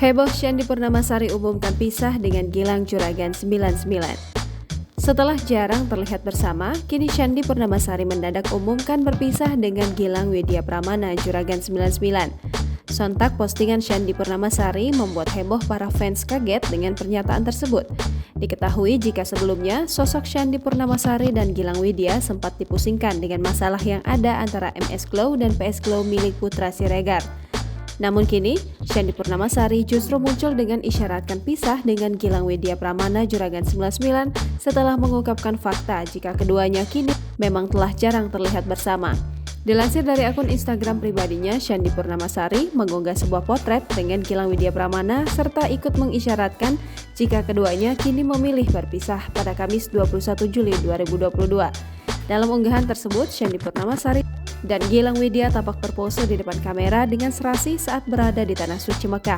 Heboh Shandy Purnamasari umumkan pisah dengan Gilang Juragan 99. Setelah jarang terlihat bersama, kini Shandy Purnamasari mendadak umumkan berpisah dengan Gilang Widya Pramana Juragan 99. Sontak postingan Shandy Purnamasari membuat heboh para fans kaget dengan pernyataan tersebut. Diketahui jika sebelumnya sosok Shandy Purnamasari dan Gilang Widya sempat dipusingkan dengan masalah yang ada antara MS Glow dan PS Glow milik Putra Siregar. Namun kini, Shandy Purnamasari justru muncul dengan isyaratkan pisah dengan Gilang Widya Pramana Juragan 99 setelah mengungkapkan fakta jika keduanya kini memang telah jarang terlihat bersama. Dilansir dari akun Instagram pribadinya, Shandy Purnamasari mengunggah sebuah potret dengan Gilang Widya Pramana serta ikut mengisyaratkan jika keduanya kini memilih berpisah pada Kamis 21 Juli 2022. Dalam unggahan tersebut, Shandy Purnamasari dan Gilang Widya tampak berpose di depan kamera dengan serasi saat berada di Tanah Suci Mekah.